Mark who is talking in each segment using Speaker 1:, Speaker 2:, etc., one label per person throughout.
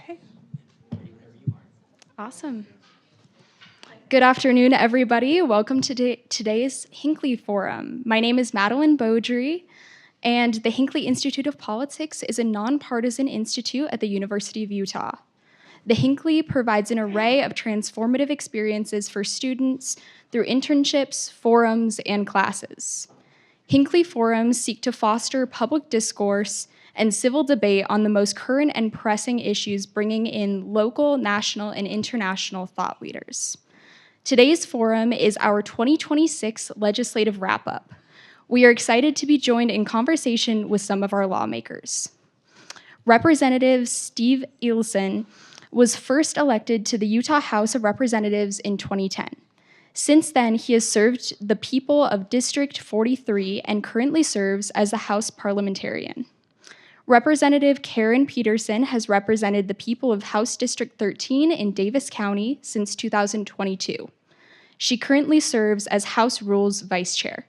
Speaker 1: Okay. Awesome. Good afternoon, everybody. Welcome to today's Hinckley Forum. My name is Madeline Beaudry, and the Hinckley Institute of Politics is a nonpartisan institute at the University of Utah. The Hinckley provides an array of transformative experiences for students through internships, forums, and classes. Hinckley forums seek to foster public discourse and civil debate on the most current and pressing issues, bringing in local, national, and international thought leaders. Today's forum is our 2026 legislative wrap-up. We are excited to be joined in conversation with some of our lawmakers. Representative Steve Eelson was first elected to the Utah House of Representatives in 2010. Since then, he has served the people of District 43 and currently serves as the House parliamentarian. Representative Karen Peterson has represented the people of House District 13 in Davis County since 2022. She currently serves as House Rules Vice Chair.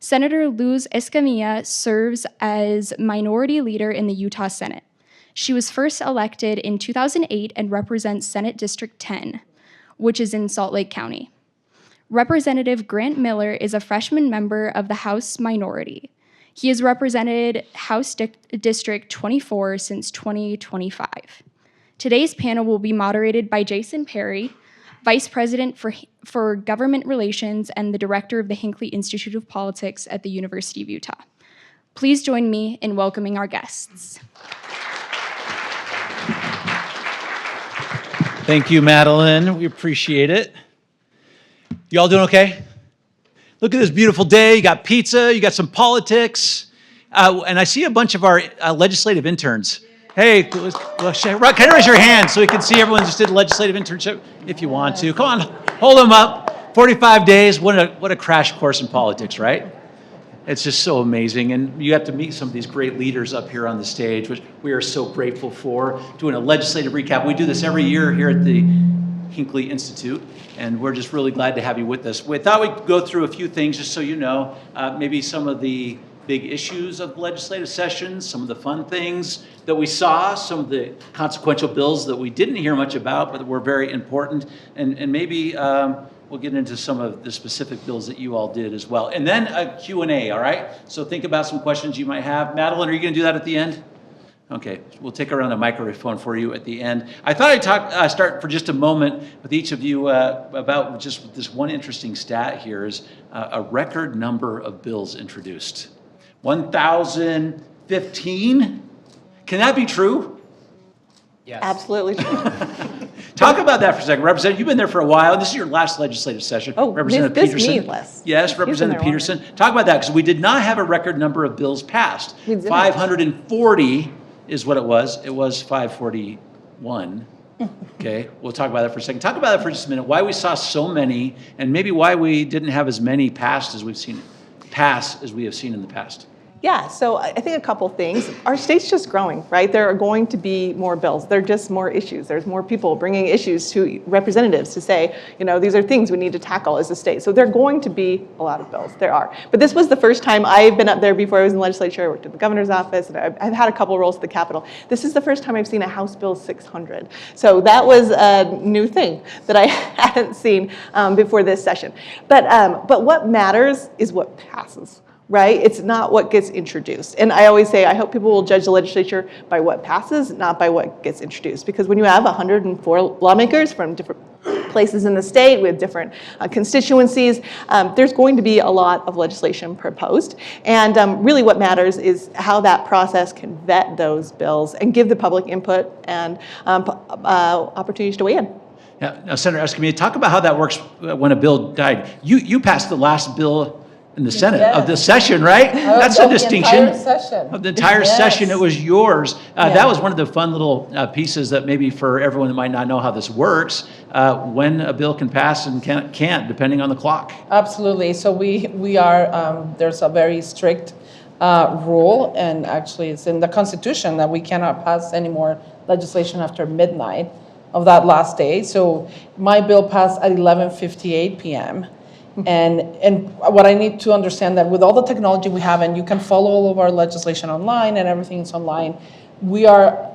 Speaker 1: Senator Luz Escamilla serves as Minority Leader in the Utah Senate. She was first elected in 2008 and represents Senate District 10, which is in Salt Lake County. Representative Grant Miller is a freshman member of the House Minority. He has represented House District 24 since 2025. Today's panel will be moderated by Jason Perry, Vice President for Government Relations and the Director of the Hinckley Institute of Politics at the University of Utah. Please join me in welcoming our guests.
Speaker 2: Thank you, Madeline. We appreciate it. You all doing okay? Look at this beautiful day. You got pizza, you got some politics, and I see a bunch of our legislative interns. Hey, can you raise your hand so we can see everyone just did a legislative internship if you want to? Come on, hold them up. 45 days, what a crash course in politics, right? It's just so amazing, and you got to meet some of these great leaders up here on the stage, which we are so grateful for. Doing a legislative recap. We do this every year here at the Hinckley Institute, and we're just really glad to have you with us. We thought we'd go through a few things just so you know, maybe some of the big issues of the legislative sessions, some of the fun things that we saw, some of the consequential bills that we didn't hear much about but that were very important, and maybe we'll get into some of the specific bills that you all did as well. And then a Q&A, all right? So think about some questions you might have. Madeline, are you going to do that at the end? Okay, we'll take around a microphone for you at the end. I thought I'd start for just a moment with each of you about just this one interesting stat here is a record number of bills introduced. 1,015? Can that be true?
Speaker 3: Yes. Absolutely true.
Speaker 2: Talk about that for a second. Representative, you've been there for a while. This is your last legislative session.
Speaker 3: Oh,
Speaker 2: Representative
Speaker 3: this
Speaker 2: Peterson.
Speaker 3: meaningless.
Speaker 2: Yes, Representative Peterson. Talk about that, because we did not have a record number of bills passed. 540 is what it was. It was 541. Okay, we'll talk about that for a second. Talk about that for just a minute. Why we saw so many, and maybe why we didn't have as many passed as we have seen in the past.
Speaker 3: Yeah, so I think a couple things. Our state's just growing, right? There are going to be more bills. There are just more issues. There's more people bringing issues to representatives to say, you know, these are things we need to tackle as a state. So there are going to be a lot of bills. There are. But this was the first time I've been up there before I was in the legislature. I worked at the governor's office, and I've had a couple roles at the Capitol. This is the first time I've seen a House Bill 600. So that was a new thing that I hadn't seen before this session. But what matters is what passes. Right? It's not what gets introduced. And I always say, I hope people will judge the legislature by what passes, not by what gets introduced. Because when you have 104 lawmakers from different places in the state with different constituencies, there's going to be a lot of legislation proposed. And really what matters is how that process can vet those bills and give the public input and opportunities to weigh in.
Speaker 2: Now, Senator Escamilla, talk about how that works when a bill died. You passed the last bill in the Senate of the session, right? That's a distinction. Of the entire session, it was yours. That was one of the fun little pieces that maybe for everyone that might not know how this works, when a bill can pass and can't, depending on the clock.
Speaker 4: Absolutely. So we are, there's a very strict rule, and actually it's in the Constitution that we cannot pass any more legislation after midnight of that last day. So my bill passed at 11:58 p.m. And what I need to understand that with all the technology we have, and you can follow all of our legislation online and everything's online, we are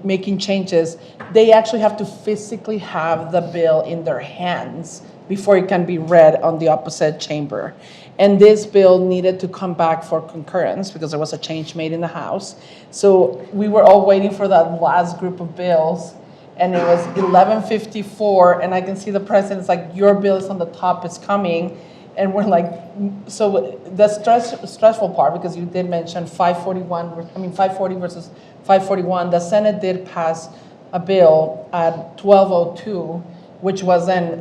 Speaker 4: making changes, they actually have to physically have the bill in their hands before it can be read on the opposite chamber. And this bill needed to come back for concurrence because there was a change made in the House. So we were all waiting for that last group of bills, and it was 11:54, and I can see the president's like, your bill is on the top, it's coming. And we're like, so the stressful part, because you did mention 540 versus 541, the Senate did pass a bill at 12:02, which was then,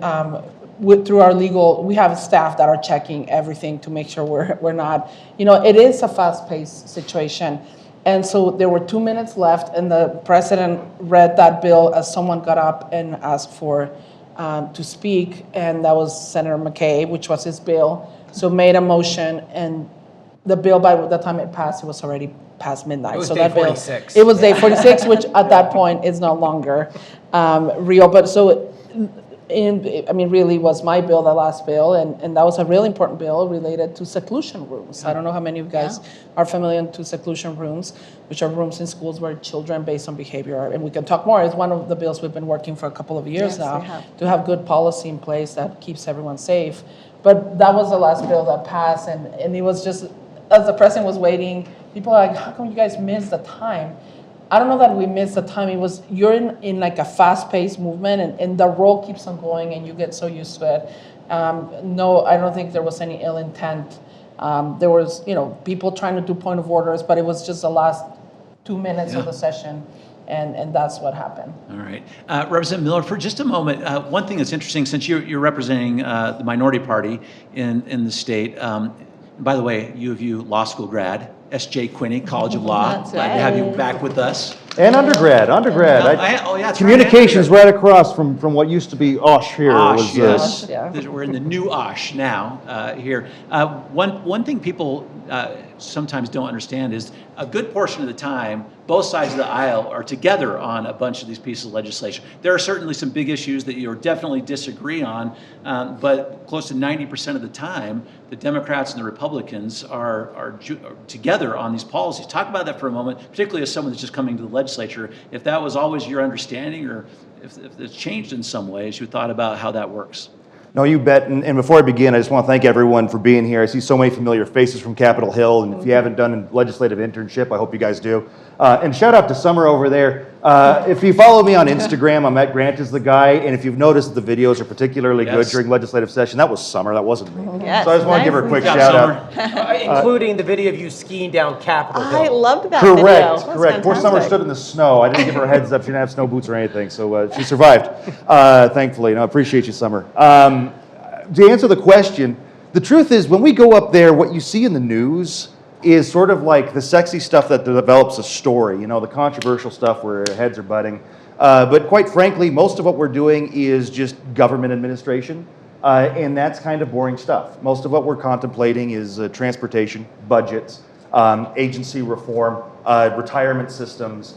Speaker 4: through our legal, we have staff that are checking everything to make sure we're not, it is a fast-paced situation. And so there were 2 minutes left, and the president read that bill as someone got up and asked for to speak, and that was Senator McKay, which was his bill. So made a motion, and the bill, by the time it passed, it was already past midnight.
Speaker 5: It was
Speaker 4: so
Speaker 5: day
Speaker 4: that bill,
Speaker 5: 46.
Speaker 4: It was day 46, which at that point is no longer real. But so, really was my bill, the last bill, and that was a really important bill related to seclusion rooms. I don't know how many of you guys are familiar to seclusion rooms, which are rooms in schools where children, based on behavior, and we can talk more, it's one of the bills we've been working for a couple of years now, to have good policy in place that keeps everyone safe. But that was the last bill that passed, and it was just, as the president was waiting, people are like, how come you guys missed the time? I don't know that we missed the time. It was, you're in like a fast-paced movement, and the roll keeps on going, and you get so used to it. No, I don't think there was any ill intent. There was, people trying to do point of orders, but it was just the last 2 minutes of the session, and that's what happened.
Speaker 2: All right. Representative Miller, for just a moment, one thing that's interesting, since you're representing the minority party in the state, by the way, U of U law school grad, S.J. Quinney, College of Law.
Speaker 3: That's
Speaker 2: Glad to have you
Speaker 3: right.
Speaker 2: back with us.
Speaker 6: And undergrad.
Speaker 2: Oh, yeah, that's
Speaker 6: Communications
Speaker 2: right.
Speaker 6: right across from what used to be OSH here.
Speaker 2: OSH, yes.
Speaker 4: Yeah.
Speaker 2: We're in the new OSH now here. One thing people sometimes don't understand is a good portion of the time, both sides of the aisle are together on a bunch of these pieces of legislation. There are certainly some big issues that you definitely disagree on, but close to 90% of the time, the Democrats and the Republicans are together on these policies. Talk about that for a moment, particularly as someone that's just coming to the legislature. If that was always your understanding, or if it's changed in some ways, you thought about how that works.
Speaker 6: No, you bet. And before I begin, I just want to thank everyone for being here. I see so many familiar faces from Capitol Hill, and if you haven't done a legislative internship, I hope you guys do. And shout out to Summer over there. If you follow me on Instagram, I'm at Grant is the guy, and if you've noticed the videos are particularly good during legislative session, that was Summer, that wasn't me.
Speaker 3: Yes,
Speaker 6: So I just want to give her a quick
Speaker 3: nicely
Speaker 6: shout out.
Speaker 5: Including the video of you skiing down Capitol Hill.
Speaker 3: I loved that video.
Speaker 6: Correct,
Speaker 3: That's
Speaker 6: correct. Poor Summer
Speaker 3: fantastic.
Speaker 6: stood in the snow. I didn't give her a heads up. She didn't have snow boots or anything, so she survived, thankfully. No, I appreciate you, Summer. To answer the question, the truth is when we go up there, what you see in the news is sort of like the sexy stuff that develops a story, the controversial stuff where heads are butting. But quite frankly, most of what we're doing is just government administration, and that's kind of boring stuff. Most of what we're contemplating is transportation, budgets, agency reform, retirement systems,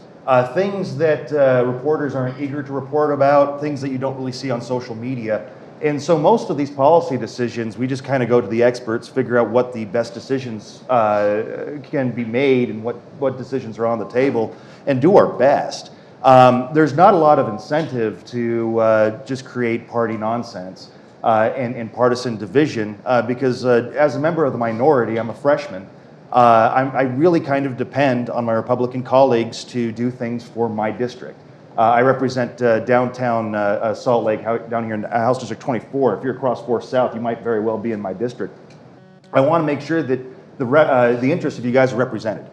Speaker 6: things that reporters aren't eager to report about, things that you don't really see on social media. And so most of these policy decisions, we just kind of go to the experts, figure out what the best decisions can be made and what decisions are on the table, and do our best. There's not a lot of incentive to just create party nonsense and partisan division because as a member of the minority, I'm a freshman. I really kind of depend on my Republican colleagues to do things for my district. I represent downtown Salt Lake, down here in House District 24. If you're across 4 South, you might very well be in my district. I want to make sure that the interests of you guys are represented.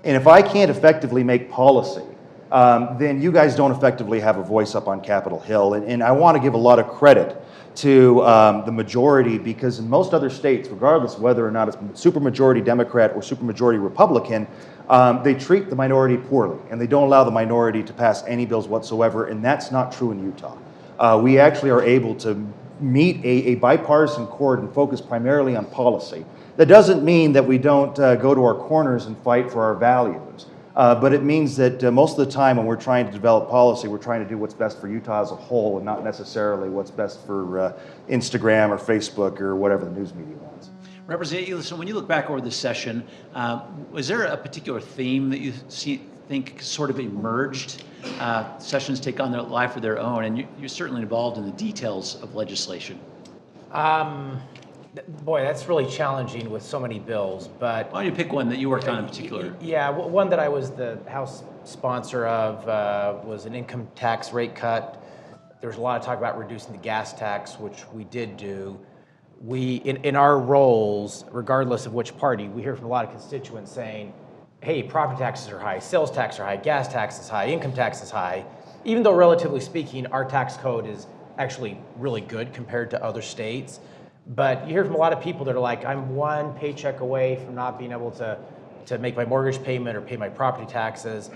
Speaker 6: And if I can't effectively make policy, then you guys don't effectively have a voice up on Capitol Hill. And I want to give a lot of credit to the majority, because in most other states, regardless of whether or not it's supermajority Democrat or supermajority Republican, they treat the minority poorly, and they don't allow the minority to pass any bills whatsoever, and that's not true in Utah. We actually are able to meet a bipartisan chord and focus primarily on policy. That doesn't mean that we don't go to our corners and fight for our values, but it means that most of the time when we're trying to develop policy, we're trying to do what's best for Utah as a whole and not necessarily what's best for Instagram or Facebook or whatever the news media wants.
Speaker 2: Representative Ellison, when you look back over this session, was there a particular theme that you think, sort of emerged. Sessions take on their life of their own, and you're certainly involved in the details of legislation.
Speaker 5: Boy, that's really challenging with so many bills, but
Speaker 2: Why don't you pick one that you worked on in particular?
Speaker 5: yeah, one that I was the House sponsor of was an income tax rate cut. There was a lot of talk about reducing the gas tax, which we did do. We, in our roles, regardless of which party, we hear from a lot of constituents saying, hey, property taxes are high, sales tax are high, gas tax is high, income tax is high. Even though relatively speaking, our tax code is actually really good compared to other states. But you hear from a lot of people that are like, I'm one paycheck away from not being able to make my mortgage payment or pay my property taxes.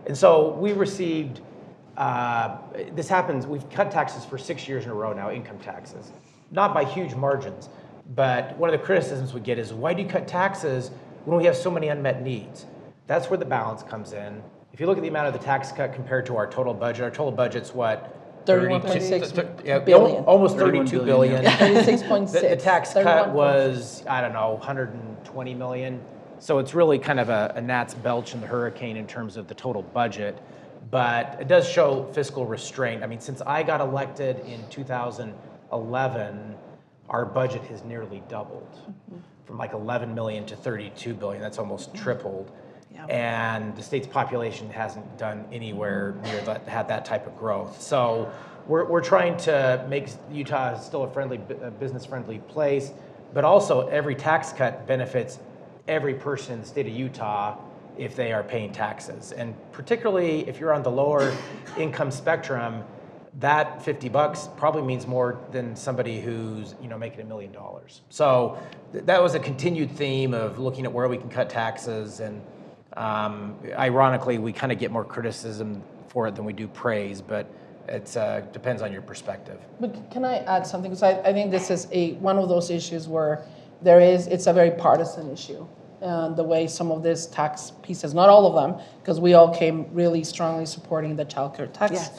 Speaker 5: And so we received, this happens, we've cut taxes for 6 years in a row now, income taxes. Not by huge margins, but one of the criticisms we get is, why do you cut taxes when we have so many unmet needs? That's where the balance comes in. If you look at the amount of the tax cut compared to our total budget's what?
Speaker 4: 31.6 billion.
Speaker 5: Almost
Speaker 2: 31
Speaker 5: 32 billion.
Speaker 4: 36.6.
Speaker 5: The tax cut
Speaker 4: 31.6.
Speaker 5: was, I don't know, 120 million. So it's really kind of a gnat's belch in the hurricane in terms of the total budget. But it does show fiscal restraint. I mean, since I got elected in 2011, our budget has nearly doubled from like 11 million to 32 billion. That's almost tripled. And the state's population hasn't done anywhere near that, had that type of growth. So we're trying to make Utah still a business-friendly place, but also every tax cut benefits every person in the state of Utah if they are paying taxes. And particularly if you're on the lower income spectrum, that $50 probably means more than somebody who's making $1 million. So that was a continued theme of looking at where we can cut taxes, and ironically, we kind of get more criticism for it than we do praise, but it depends on your perspective.
Speaker 4: But can I add something? Because I think this is one of those issues where it's a very partisan issue. The way some of these tax pieces, not all of them, because we all came really strongly supporting the childcare tax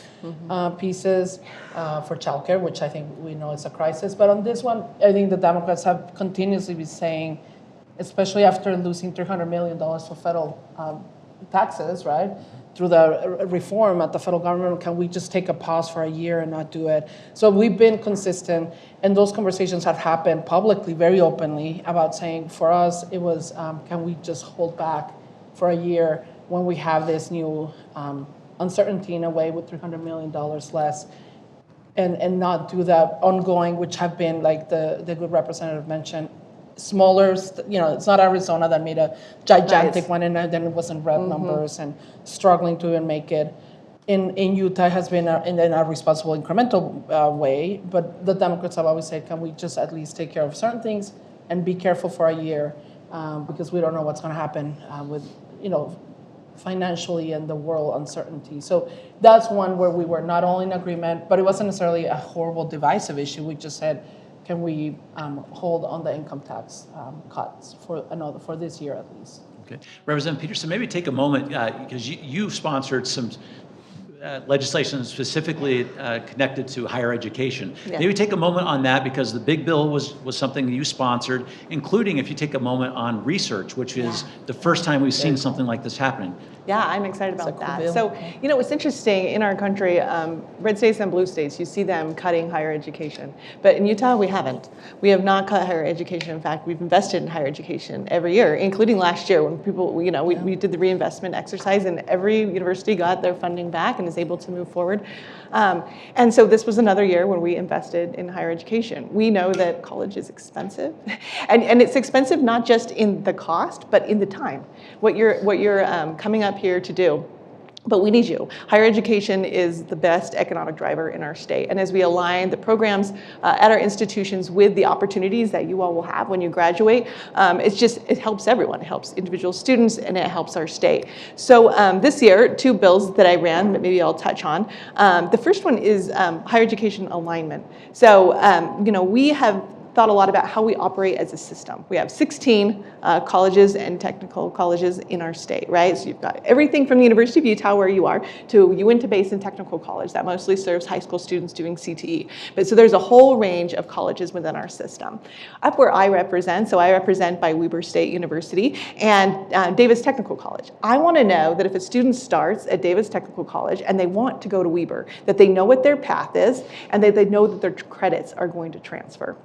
Speaker 4: pieces for childcare, which I think we know is a crisis. But on this one, I think the Democrats have continuously been saying, especially after losing $300 million for federal taxes, right? Through the reform at the federal government, can we just take a pause for a year and not do it? So we've been consistent, and those conversations have happened publicly, very openly, about saying for us, it was, can we just hold back for a year when we have this new uncertainty in a way with $300 million less, and not do that ongoing, which have been, like the good representative mentioned, smaller, it's not Arizona that made a gigantic one, and then it was in red numbers and struggling to even make it. In Utah has been in a responsible, incremental way, but the Democrats have always said, can we just at least take care of certain things and be careful for a year, because we don't know what's going to happen with, financially and the world uncertainty. So that's one where we were not only in agreement, but it wasn't necessarily a horrible divisive issue. We just said, can we hold on the income tax cuts for this year at least?
Speaker 2: Okay. Representative Peterson, maybe take a moment, because you sponsored some legislation specifically connected to higher education.
Speaker 3: Yeah.
Speaker 2: Maybe take a moment on that, because the big bill was something that you sponsored, including if you take a moment on research, which is the first time we've seen something like this happening.
Speaker 3: Yeah, I'm excited about
Speaker 4: cool
Speaker 3: that.
Speaker 4: bill.
Speaker 3: So, it's interesting in our country, red states and blue states, you see them cutting higher education. But in Utah, we haven't. We have not cut higher education. In fact, we've invested in higher education every year, including last year when people, we did the reinvestment exercise, and every university got their funding back and is able to move forward. And so this was another year when we invested in higher education. We know that college is expensive, and it's expensive not just in the cost, but in the time. What you're coming up here to do. But we need you. Higher education is the best economic driver in our state. And as we align the programs at our institutions with the opportunities that you all will have when you graduate, it helps everyone. It helps individual students, and it helps our state. So this year, 2 bills that I ran that maybe I'll touch on. The first one is higher education alignment. So, we have thought a lot about how we operate as a system. We have 16 colleges and technical colleges in our state, right? So you've got everything from the University of Utah, where you are, to Uinta Basin Technical College that mostly serves high school students doing CTE. But so there's a whole range of colleges within our system. Up where I represent, so I represent by Weber State University and Davis Technical College. I want to know that if a student starts at Davis Technical College and they want to go to Weber, that they know what their path is and that they know that their credits are going to transfer.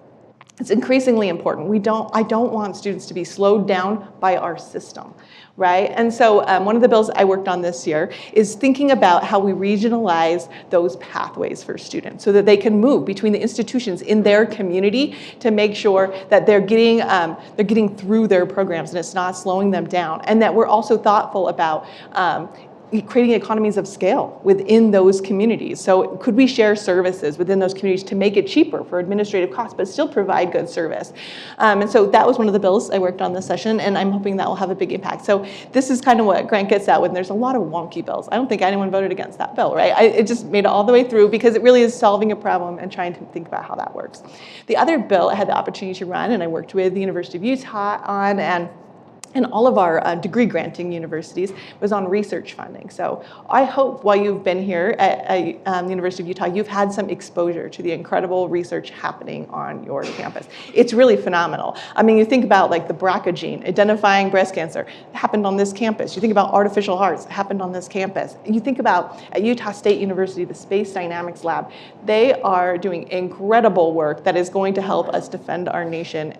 Speaker 3: It's increasingly important. I don't want students to be slowed down by our system, right? And so one of the bills I worked on this year is thinking about how we regionalize those pathways for students so that they can move between the institutions in their community to make sure that they're getting through their programs and it's not slowing them down, and that we're also thoughtful about creating economies of scale within those communities. So could we share services within those communities to make it cheaper for administrative costs, but still provide good service? And so that was one of the bills I worked on this session, and I'm hoping that will have a big impact. So this is kind of what Grant gets at when there's a lot of wonky bills. I don't think anyone voted against that bill, right? It just made it all the way through because it really is solving a problem and trying to think about how that works. The other bill I had the opportunity to run, and I worked with the University of Utah on, and all of our degree granting universities, was on research funding. So I hope while you've been here at the University of Utah, you've had some exposure to the incredible research happening on your campus. It's really phenomenal. I mean, you think about like the BRCA gene, identifying breast cancer, happened on this campus. You think about artificial hearts, happened on this campus. You think about at Utah State University, the Space Dynamics Lab, they are doing incredible work that is going to help us defend our nation,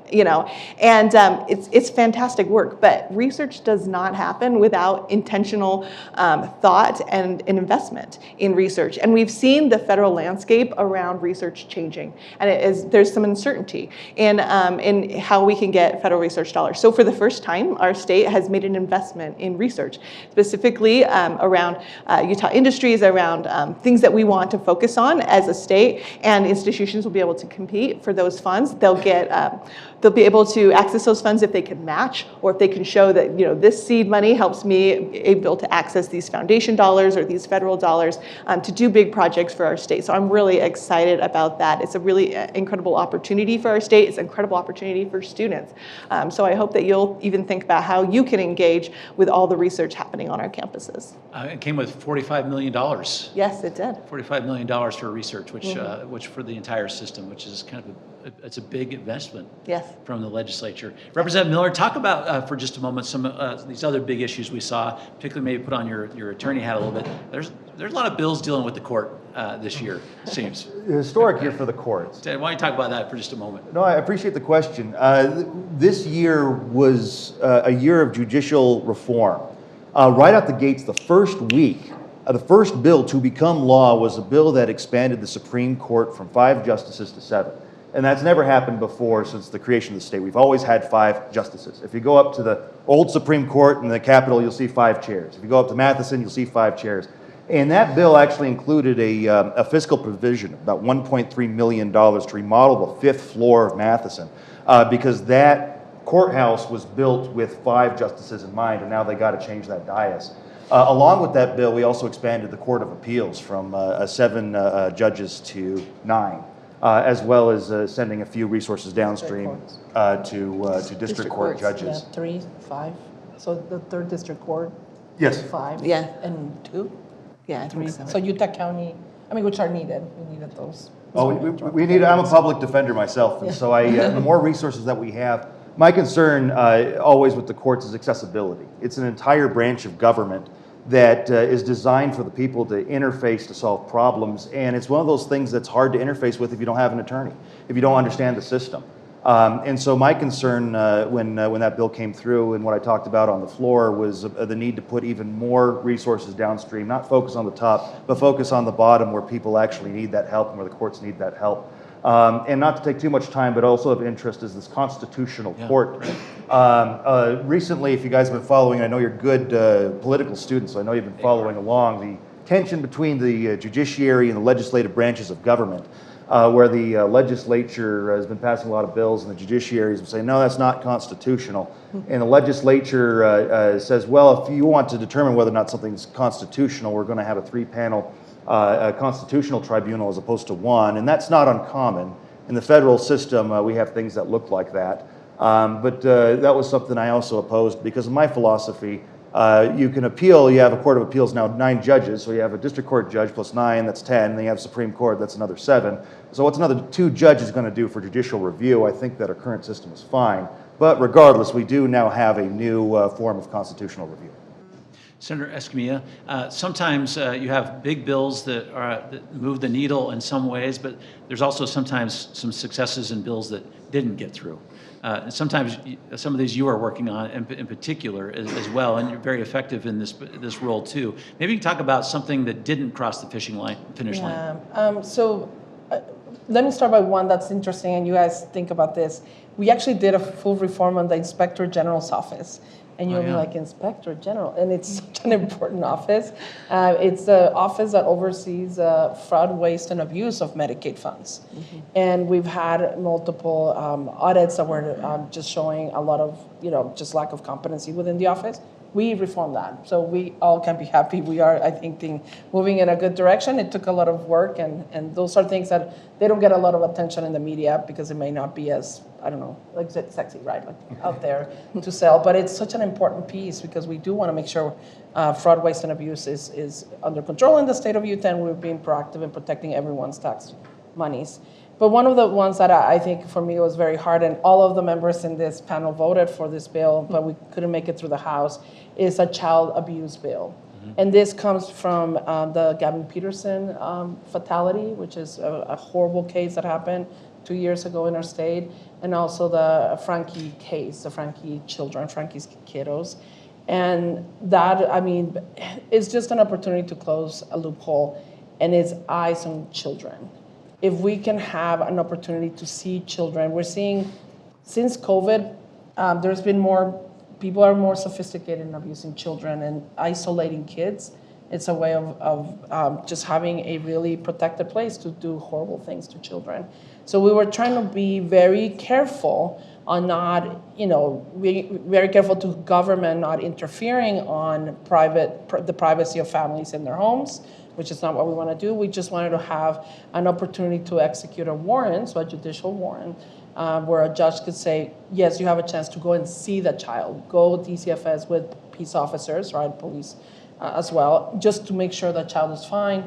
Speaker 3: and it's fantastic work. But research does not happen without intentional thought and an investment in research. And we've seen the federal landscape around research changing. And there's some uncertainty in how we can get federal research dollars. So for the first time, our state has made an investment in research, specifically around Utah Industries, around things that we want to focus on as a state. And institutions will be able to compete for those funds. They'll be able to access those funds if they can match, or if they can show that this seed money helps me able to access these foundation dollars or these federal dollars to do big projects for our state. So I'm really excited about that. It's a really incredible opportunity for our state. It's an incredible opportunity for students. So I hope that you'll even think about how you can engage with all the research happening on our campuses.
Speaker 2: It came with $45 million.
Speaker 3: Yes, it did.
Speaker 2: $45 million for research, which for the entire system, which is kind of it's a big investment.
Speaker 3: Yes.
Speaker 2: From the legislature. Representative Miller, talk about for just a moment some these other big issues we saw, particularly maybe put on your attorney hat a little bit. There's a lot of bills dealing with the court this year, it seems.
Speaker 6: Historic year for the courts.
Speaker 2: Why don't you talk about that for just a moment?
Speaker 6: No, I appreciate the question. This year was a year of judicial reform. Right out the gates, the first week, the first bill to become law was a bill that expanded the Supreme Court from 5 justices to 7. And that's never happened before since the creation of the state. We've always had 5 justices. If you go up to the old Supreme Court in the Capitol, you'll see 5 chairs. If you go up to Matheson, you'll see 5 chairs. And that bill actually included a fiscal provision, about $1.3 million, to remodel the 5th floor of Matheson, because that courthouse was built with 5 justices in mind, and now they got to change that dais. Along with that bill, we also expanded the Court of Appeals from 7 judges to 9. As well as sending a few resources downstream to district court judges.
Speaker 4: Yeah, 3, 5. So the 3rd district court.
Speaker 6: Yes.
Speaker 4: 5.
Speaker 3: Yeah.
Speaker 4: And 2.
Speaker 3: Yeah, I think so.
Speaker 4: So Utah County, which are needed. We needed those.
Speaker 6: Oh, we need. I'm a public defender myself, and so the more resources that we have. My concern always with the courts is accessibility. It's an entire branch of government that is designed for the people to interface to solve problems. And it's one of those things that's hard to interface with if you don't have an attorney, if you don't understand the system. And so my concern when that bill came through and what I talked about on the floor was the need to put even more resources downstream, not focus on the top, but focus on the bottom where people actually need that help and where the courts need that help. And not to take too much time, but also of interest is this constitutional court. Recently, if you guys have been following, I know you're good political students, so I know you've been following along, the tension between the judiciary and the legislative branches of government, where the legislature has been passing a lot of bills and the judiciary has been saying, no, that's not constitutional. And the legislature says, well, if you want to determine whether or not something's constitutional, we're going to have a 3-panel constitutional tribunal as opposed to 1, and that's not uncommon. In the federal system, we have things that look like that. But that was something I also opposed because of my philosophy. You can appeal, you have a Court of Appeals now, 9 judges, so you have a district court judge plus 9, that's 10, and then you have Supreme Court, that's another 7. So what's another 2 judges going to do for judicial review? I think that our current system is fine. But regardless, we do now have a new form of constitutional review.
Speaker 2: Senator Escamilla, sometimes you have big bills that move the needle in some ways, but there's also sometimes some successes in bills that didn't get through. And sometimes some of these you are working on in particular as well, and you're very effective in this role too. Maybe you can talk about something that didn't cross the finish line.
Speaker 4: Let me start by one that's interesting, and you guys think about this. We actually did a full reform on the Inspector General's office. And you'll be like, Inspector General, and it's such an important office. It's the office that oversees fraud, waste, and abuse of Medicaid funds. And we've had multiple audits that were just showing a lot of, just lack of competency within the office. We reformed that, so we all can be happy. We are, I think, moving in a good direction. It took a lot of work, and those are things that they don't get a lot of attention in the media because it may not be as, I don't know, like sexy, right, like out there to sell. But it's such an important piece because we do want to make sure fraud, waste, and abuse is under control in the state of Utah, and we're being proactive in protecting everyone's tax monies. But one of the ones that I think for me was very hard, and all of the members in this panel voted for this bill, but we couldn't make it through the House, is a child abuse bill. And this comes from the Gavin Peterson fatality, which is a horrible case that happened 2 years ago in our state, and also the Frankie case, the Frankie children, Frankie's kiddos. And that, I mean, it's just an opportunity to close a loophole, and it's eyes on children. If we can have an opportunity to see children, we're seeing, since COVID, there's been people are more sophisticated in abusing children and isolating kids. It's a way of just having a really protected place to do horrible things to children. So we were trying to be very careful on not, very careful to government not interfering on the privacy of families in their homes, which is not what we want to do. We just wanted to have an opportunity to execute a warrant, so a judicial warrant, where a judge could say, yes, you have a chance to go and see the child. Go DCFS with peace officers, right, police as well, just to make sure the child is fine.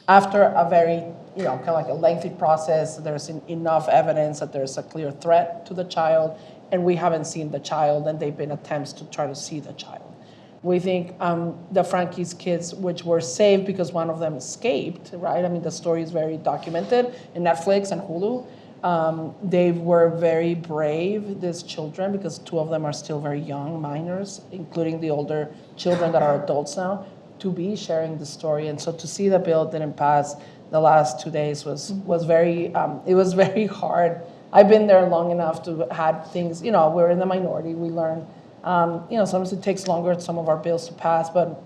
Speaker 4: After a very, kind of like a lengthy process, there's enough evidence that there's a clear threat to the child, and we haven't seen the child, and they've been attempts to try to see the child. We think the Frankie's kids, which were saved because one of them escaped, right? I mean, the story is very documented in Netflix and Hulu. They were very brave, these children, because 2 of them are still very young, minors, including the older children that are adults now, to be sharing the story. And so to see the bill didn't pass the last 2 days was very, it was very hard. I've been there long enough to had things, we're in the minority, we learn. Sometimes it takes longer some of our bills to pass, but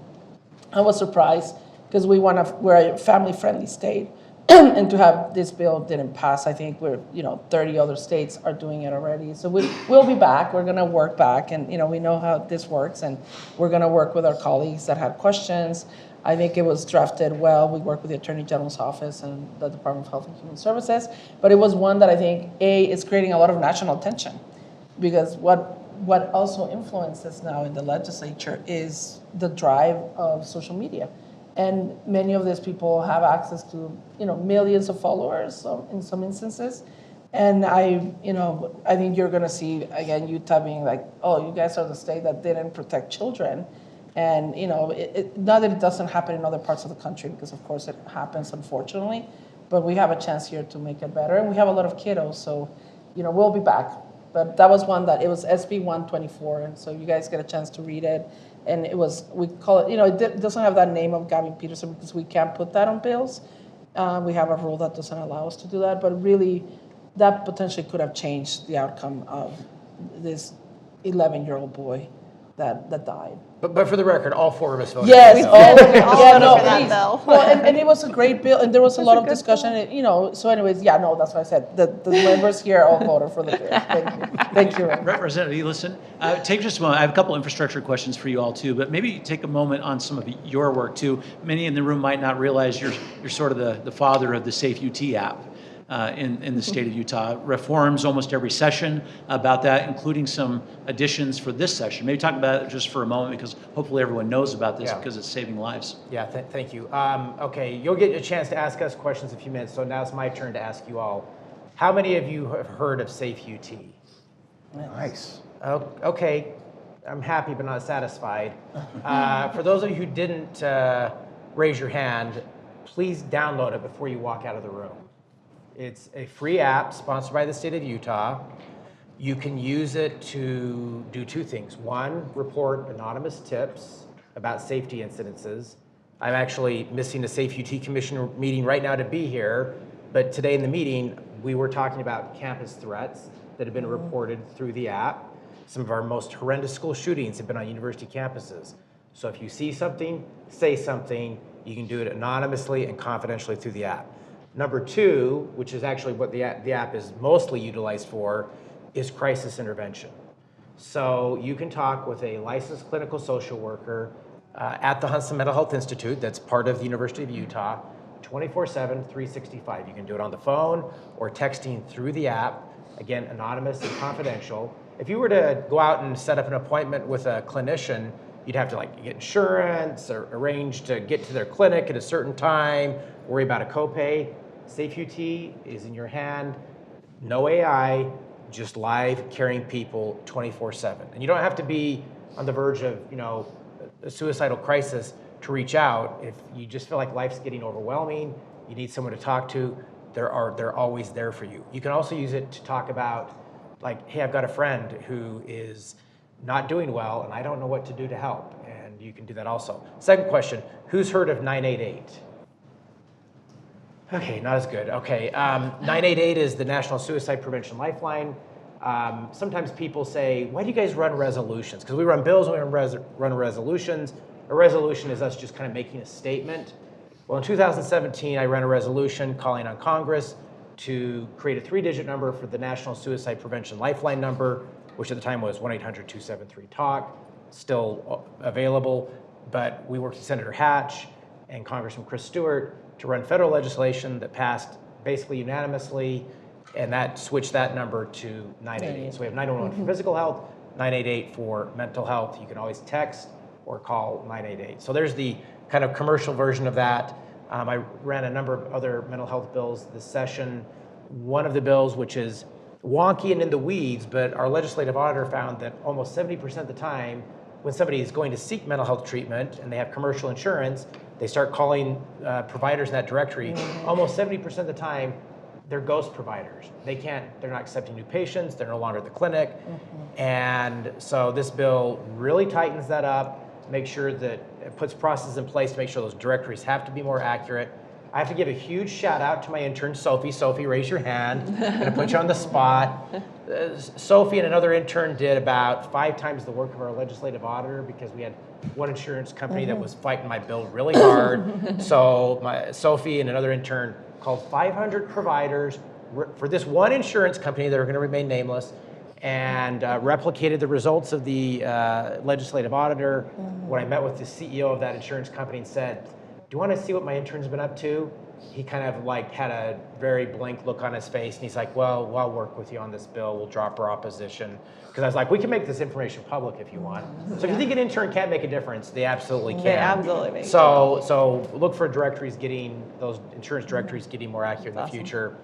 Speaker 4: I was surprised because we're a family-friendly state, and to have this bill didn't pass. I think 30 other states are doing it already. So we'll be back. We're going to work back, and we know how this works, and we're going to work with our colleagues that had questions. I think it was drafted well. We worked with the Attorney General's office and the Department of Health and Human Services, but it was one that I think is creating a lot of national attention, because what also influences now in the legislature is the drive of social media. And many of these people have access to, millions of followers in some instances. And I think you're gonna see, again, Utah being like, oh, you guys are the state that didn't protect children. And, not that it doesn't happen in other parts of the country, because of course it happens, unfortunately, but we have a chance here to make it better. And we have a lot of kiddos, so, we'll be back. But that was one that, it was SB 124, and so you guys get a chance to read it. And we call it, it doesn't have that name of Gavin Peterson because we can't put that on bills. We have a rule that doesn't allow us to do that, but really, that potentially could have changed the outcome of this 11-year-old boy that died.
Speaker 5: But for the record, all 4 of us voted.
Speaker 4: Yes,
Speaker 5: for
Speaker 4: all
Speaker 5: the bill.
Speaker 3: voted for that bill.
Speaker 4: Well, and it was a great bill, and there was a lot of discussion. So anyways, that's what I said. The members here all voted for the bill. Thank you.
Speaker 2: Representative Eliason, take just a moment. I have a couple infrastructure questions for you all too, but maybe take a moment on some of your work too. Many in the room might not realize you're sort of the father of the Safe UT app. in the state of Utah. Reforms almost every session about that, including some additions for this session. Maybe talk about it just for a moment, because hopefully everyone knows about this
Speaker 5: Yeah.
Speaker 2: because it's saving lives.
Speaker 5: Yeah, thank you. Okay, you'll get a chance to ask us questions in a few minutes, so now it's my turn to ask you all. How many of you have heard of Safe UT?
Speaker 6: Nice.
Speaker 5: Oh, okay, I'm happy but not satisfied. For those of you who didn't raise your hand, please download it before you walk out of the room. It's a free app sponsored by the state of Utah. You can use it to do two things. One, report anonymous tips about safety incidences. I'm actually missing a Safe UT Commissioner meeting right now to be here, but today in the meeting, we were talking about campus threats that have been reported through the app. Some of our most horrendous school shootings have been on university campuses. So if you see something, say something. You can do it anonymously and confidentially through the app. Number two, which is actually what the app is mostly utilized for, is crisis intervention. So you can talk with a licensed clinical social worker at the Huntsman Mental Health Institute, that's part of the University of Utah, 24/7, 365. You can do it on the phone or texting through the app, again, anonymous and confidential. If you were to go out and set up an appointment with a clinician, you'd have to get insurance or arrange to get to their clinic at a certain time, worry about a copay. Safe UT is in your hand, no AI, just live caring people 24/7. And you don't have to be on the verge of, a suicidal crisis to reach out. If you just feel like life's getting overwhelming, you need someone to talk to, they're always there for you. You can also use it to talk about, hey, I've got a friend who is not doing well and I don't know what to do to help. And you can do that also. Second question, who's heard of 988? Okay, not as good. Okay, 988 is the National Suicide Prevention Lifeline. Sometimes people say, why do you guys run resolutions? Because we run bills and we run resolutions. A resolution is us just kind of making a statement. Well, in 2017, I ran a resolution calling on Congress to create a 3-digit number for the National Suicide Prevention Lifeline number, which at the time was 1-800-273-TALK, still available. But we worked with Senator Hatch and Congressman Chris Stewart to run federal legislation that passed basically unanimously, and that switched that number to 988. So we have 911 for physical health, 988 for mental health. You can always text or call 988. So there's the kind of commercial version of that. I ran a number of other mental health bills this session. One of the bills, which is wonky and in the weeds, but our legislative auditor found that almost 70% of the time when somebody is going to seek mental health treatment and they have commercial insurance, they start calling providers in that directory. Almost 70% of the time, they're ghost providers. They're not accepting new patients, they're no longer at the clinic. And so this bill really tightens that up, make sure that it puts processes in place to make sure those directories have to be more accurate. I have to give a huge shout out to my intern, Sophie. Sophie, raise your hand. I'm gonna put you on the spot. Sophie and another intern did about 5 times the work of our legislative auditor because we had one insurance company that was fighting my bill really hard. So Sophie and another intern called 500 providers for this one insurance company that are gonna remain nameless, and replicated the results of the legislative auditor. When I met with the CEO of that insurance company and said, do you want to see what my intern's been up to? He kind of had a very blank look on his face, and he's like, well, I'll work with you on this bill. We'll drop our opposition. Because I was like, we can make this information public if you want. So if you think an intern can't make a difference, they absolutely can.
Speaker 3: They absolutely make
Speaker 5: So look for those insurance directories getting more accurate in the future.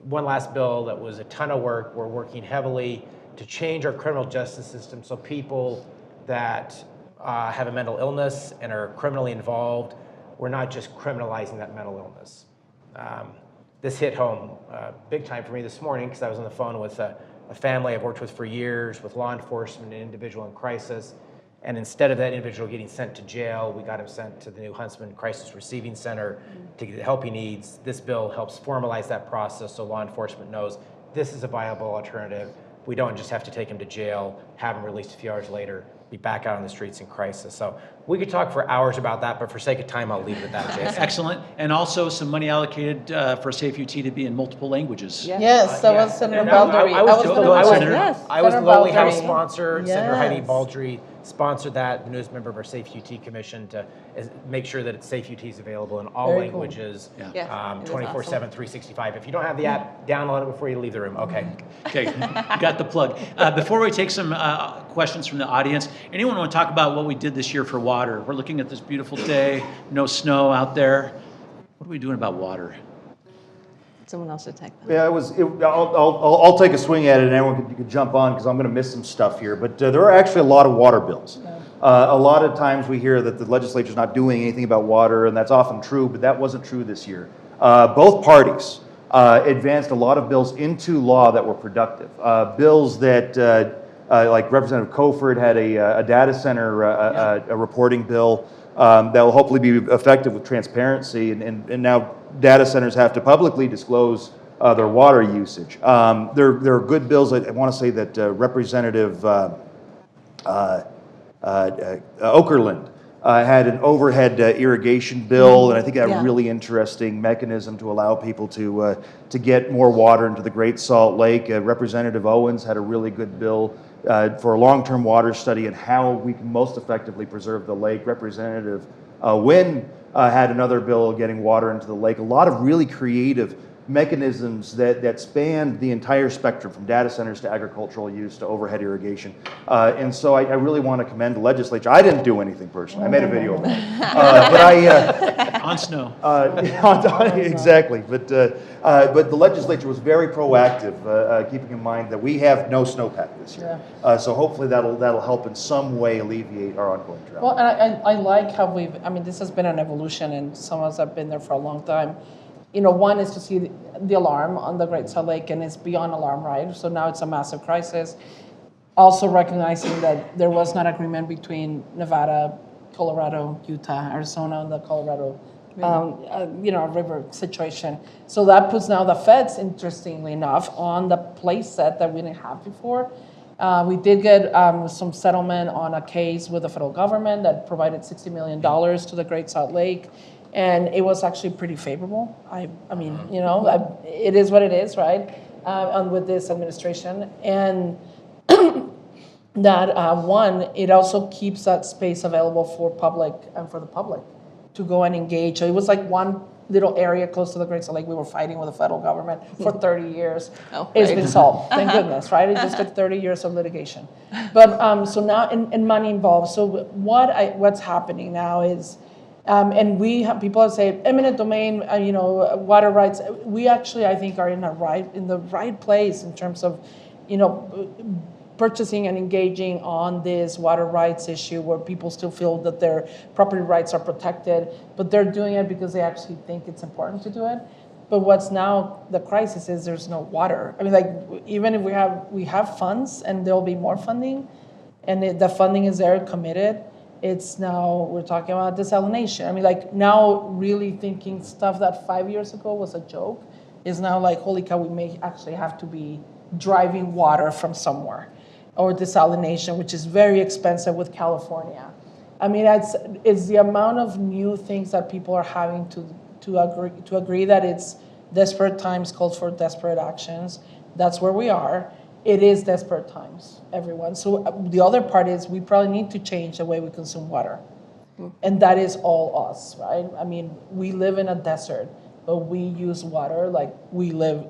Speaker 5: One last bill that was a ton of work. We're working heavily to change our criminal justice system so people that have a mental illness and are criminally involved, we're not just criminalizing that mental illness. This hit home big time for me this morning because I was on the phone with a family I've worked with for years, with law enforcement, an individual in crisis. And instead of that individual getting sent to jail, we got him sent to the new Huntsman Crisis Receiving Center to get the help he needs. This bill helps formalize that process so law enforcement knows this is a viable alternative. We don't just have to take him to jail, have him released a few hours later, be back out on the streets in crisis. So We could talk for hours about that, but for sake of time, I'll leave it at that, Jason.
Speaker 2: Excellent. And also some money allocated for Safe UT to be in multiple languages.
Speaker 3: Yeah.
Speaker 4: Yes, that was Senator
Speaker 5: And
Speaker 4: Baldry.
Speaker 5: I was
Speaker 2: Go ahead, Senator.
Speaker 4: Yes,
Speaker 5: I was the
Speaker 4: Senator
Speaker 5: lowly house
Speaker 4: Baldry.
Speaker 5: sponsor. Senator Heidi
Speaker 4: Yes.
Speaker 5: Baldry sponsored that, the newest member of our Safe UT Commission, to make sure that Safe UT is available in all
Speaker 4: Very cool.
Speaker 5: languages,
Speaker 2: Yeah.
Speaker 3: Yeah, it was
Speaker 5: 24/7, 365. If you don't have the app, download it before you leave the room. Okay.
Speaker 2: Okay, got the plug. Before we take some questions from the audience, anyone want to talk about what we did this year for water? We're looking at this beautiful day, no snow out there. What are we doing about water?
Speaker 3: Someone else should take that.
Speaker 6: Yeah, I'll take a swing at it, and everyone could jump on because I'm going to miss some stuff here. But there are actually a lot of water bills. A lot of times we hear that the legislature's not doing anything about water, and that's often true, but that wasn't true this year. Both parties advanced a lot of bills into law that were productive. Bills that, like Representative Coford had a data center a reporting bill that will hopefully be effective with transparency, and now data centers have to publicly disclose their water usage. There are good bills. I want to say that Representative Okerlund had an overhead irrigation bill, and I think a
Speaker 4: Yeah.
Speaker 6: really interesting mechanism to allow people to get more water into the Great Salt Lake. Representative Owens had a really good bill for a long-term water study and how we can most effectively preserve the lake. Representative Wynn had another bill getting water into the lake. A lot of really creative mechanisms that span the entire spectrum, from data centers to agricultural use to overhead irrigation. And so I really want to commend the legislature. I didn't do anything personally. I made a video of it. But I...
Speaker 2: On snow.
Speaker 6: Exactly, but the legislature was very proactive, keeping in mind that we have no snowpack this year. So hopefully that'll help in some way alleviate our ongoing drought.
Speaker 4: Well, and I like how I mean, this has been an evolution, and some of us have been there for a long time. You know, one is to see the alarm on the Great Salt Lake, and it's beyond alarm, right? So now it's a massive crisis. Also recognizing that there was not agreement between Nevada, Colorado, Utah, Arizona, and the Colorado, river situation. So that puts now the feds, interestingly enough, on the play set that we didn't have before. We did get some settlement on a case with the federal government that provided $60 million to the Great Salt Lake. And it was actually pretty favorable. I mean, it is what it is, right? And with this administration. And that it also keeps that space available for public and for the public to go and engage. So it was like one little area close to the Great Salt Lake we were fighting with the federal government for 30 years. It's been solved, thank goodness, right? It just took 30 years of litigation. But so now, and money involved. So what's happening now is, and we have people say eminent domain, water rights. We actually, I think, are in the right place in terms of, purchasing and engaging on this water rights issue, where people still feel that their property rights are protected, but they're doing it because they actually think it's important to do it. But what's now the crisis is there's no water. I mean, like, even if we have funds, and there'll be more funding, and the funding is there, committed. It's now, we're talking about desalination. I mean, like, now really thinking stuff that 5 years ago was a joke is now like, holy cow, we may actually have to be driving water from somewhere. Or desalination, which is very expensive with California. I mean, it's the amount of new things that people are having to agree that it's desperate times calls for desperate actions. That's where we are. It is desperate times, everyone. So the other part is we probably need to change the way we consume water. And that is all us, right? I mean, we live in a desert, but we use water like we live.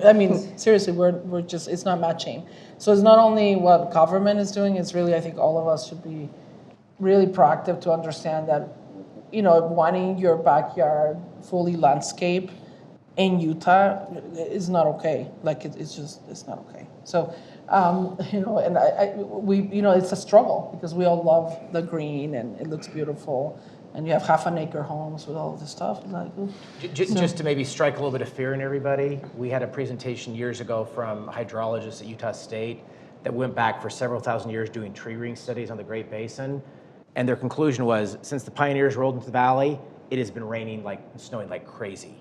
Speaker 4: I mean, seriously, we're just, it's not matching. So it's not only what government is doing, it's really, I think all of us should be really proactive to understand that, wanting your backyard fully landscape in Utah is not okay. Like, it's not okay. So, and it's a struggle because we all love the green and it looks beautiful. And you have half-an-acre homes with all of this stuff. Like,
Speaker 5: just to maybe strike a little bit of fear in everybody, we had a presentation years ago from hydrologists at Utah State that went back for several thousand years doing tree ring studies on the Great Basin. And their conclusion was, since the pioneers rolled into the valley, it has been raining and snowing like crazy.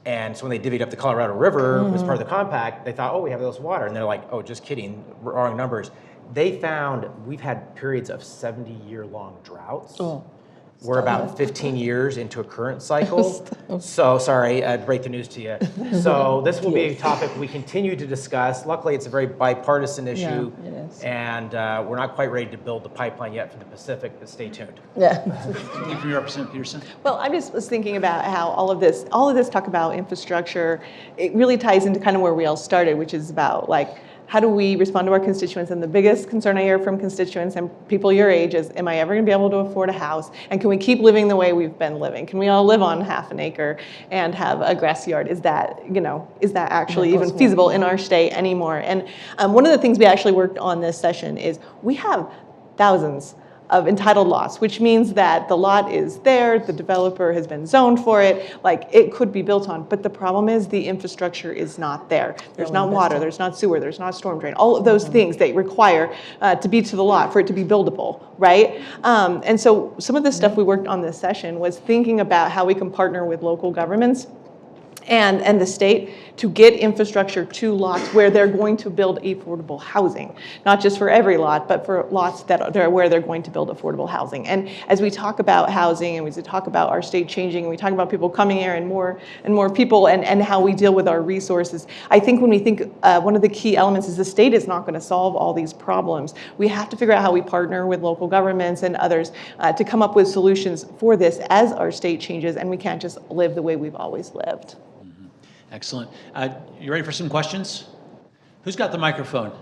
Speaker 5: And so when they divvied up the Colorado River as part of the compact, they thought, we have those water. And they're like, just kidding, wrong numbers. they found we've had periods of 70-year-long droughts.
Speaker 4: Oh,
Speaker 5: We're about 15 years into a current cycle. So, sorry to break the news to you. So this will be a topic we continue to discuss. Luckily, it's a very bipartisan issue.
Speaker 4: it is.
Speaker 5: And we're not quite ready to build the pipeline yet for the Pacific, but stay tuned.
Speaker 4: Yeah.
Speaker 2: Thank you for your Representative Peterson.
Speaker 3: Well, I just was thinking about how all of this talk about infrastructure, it really ties into kind of where we all started, which is about like, how do we respond to our constituents? And the biggest concern I hear from constituents and people your age is, am I ever gonna be able to afford a house? And can we keep living the way we've been living? Can we all live on half an acre and have a grassy yard? Is that actually even feasible in our state anymore? And one of the things we actually worked on this session is we have thousands of entitled lots, which means that the lot is there, the developer has been zoned for it, like it could be built on, but the problem is the infrastructure is not there. There's not water, there's not sewer, there's not storm drain, all of those things they require to be to the lot for it to be buildable, right? And so some of the stuff we worked on this session was thinking about how we can partner with local governments and the state to get infrastructure to lots where they're going to build affordable housing, not just for every lot, but for lots where they're going to build affordable housing. And as we talk about housing and we talk about our state changing and we talk about people coming here and more people and how we deal with our resources, I think when we think one of the key elements is the state is not going to solve all these problems. We have to figure out how we partner with local governments and others to come up with solutions for this as our state changes, and we can't just live the way we've always lived.
Speaker 2: Excellent. You ready for some questions? Who's got the microphone?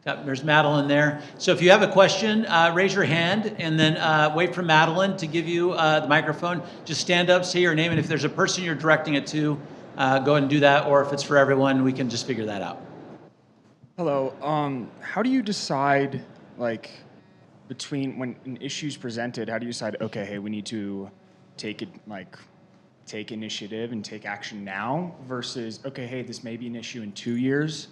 Speaker 2: There's Madeline there. So if you have a question, raise your hand and then wait for Madeline to give you the microphone. Just stand up, say your name, and if there's a person you're directing it to, go ahead and do that. Or if it's for everyone, we can just figure that out.
Speaker 7: Hello. How do you decide, like, between when an issue's presented, how do you decide, okay, hey, we need to take initiative and take action now versus, okay, hey, this may be an issue in 2 years.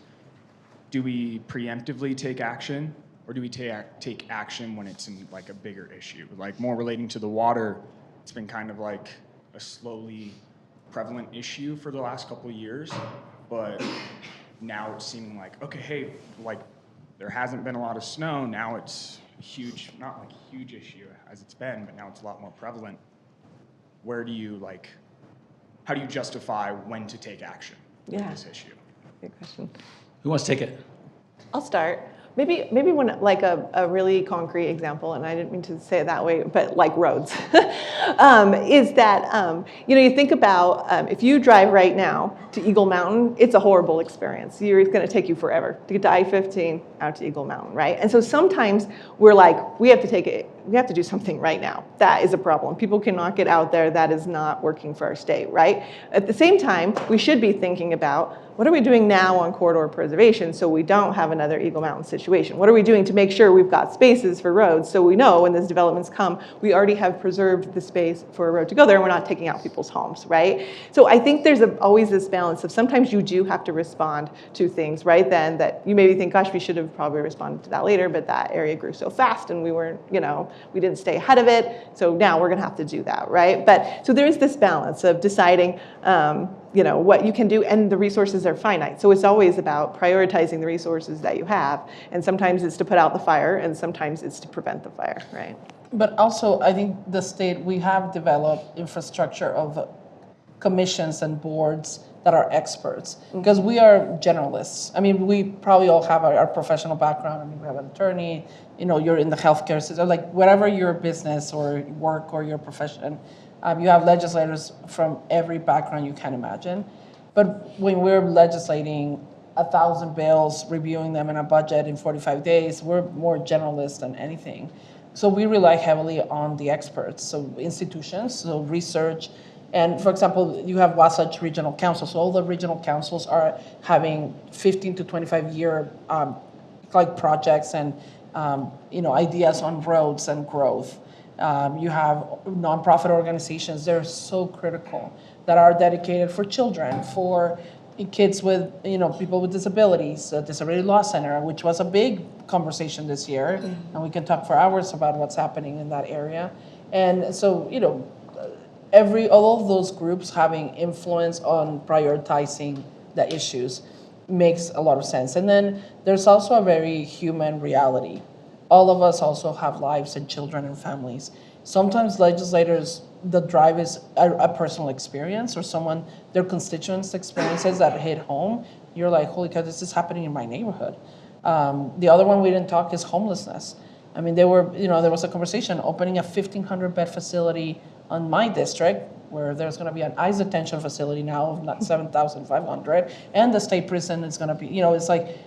Speaker 7: Do we preemptively take action, or do we take action when it's in like a bigger issue? Like more relating to the water, it's been kind of like a slowly prevalent issue for the last couple of years, but now it's seeming like, okay, hey, like there hasn't been a lot of snow, now it's huge, not like a huge issue as it's been, but now it's a lot more prevalent. Where do you how do you justify when to take action with this issue?
Speaker 3: Good question.
Speaker 2: Who wants to take it?
Speaker 3: I'll start. Maybe when like a really concrete example, and I didn't mean to say it that way, but like roads, is that you think about if you drive right now to Eagle Mountain, it's a horrible experience. It's going to take you forever to get to I-15 out to Eagle Mountain, right? And so sometimes we're like, we have to do something right now. That is a problem. People cannot get out there. That is not working for our state, right? At the same time, we should be thinking about what are we doing now on corridor preservation so we don't have another Eagle Mountain situation? What are we doing to make sure we've got spaces for roads so we know when those developments come, we already have preserved the space for a road to go there and we're not taking out people's homes, right? So I think there's always this balance of sometimes you do have to respond to things right then that you maybe think, gosh, we should have probably responded to that later, but that area grew so fast and we weren't, we didn't stay ahead of it. So now we're gonna have to do that, right? But so there is this balance of deciding what you can do, and the resources are finite. So it's always about prioritizing the resources that you have. And sometimes it's to put out the fire, and sometimes it's to prevent the fire, right?
Speaker 4: But also, I think the state, we have developed infrastructure of commissions and boards that are experts, because we are generalists. I mean, we probably all have our professional background. I mean, we have an attorney, you're in the healthcare system, like whatever your business or work or your profession, you have legislators from every background you can imagine. But when we're legislating 1,000 bills, reviewing them in a budget in 45 days, we're more generalist than anything. So we rely heavily on the experts, so institutions, so research. And for example, you have Wasatch Regional Council. So all the regional councils are having 15 to 25 year projects and ideas on roads and growth. You have nonprofit organizations, they're so critical, that are dedicated for children, for kids with, people with disabilities, Disability Law Center, which was a big conversation this year, and we can talk for hours about what's happening in that area. And so, all of those groups having influence on prioritizing the issues. makes a lot of sense. And then there's also a very human reality. All of us also have lives and children and families. Sometimes legislators, the drive is a personal experience or someone, their constituents' experiences that hit home. You're like, holy cow, this is happening in my neighborhood. The other one we didn't talk is homelessness. I mean, there was a conversation opening a 1,500 bed facility on my district, where there's going to be an ICE detention facility now of not 7,500, and the state prison is going to be, it's like,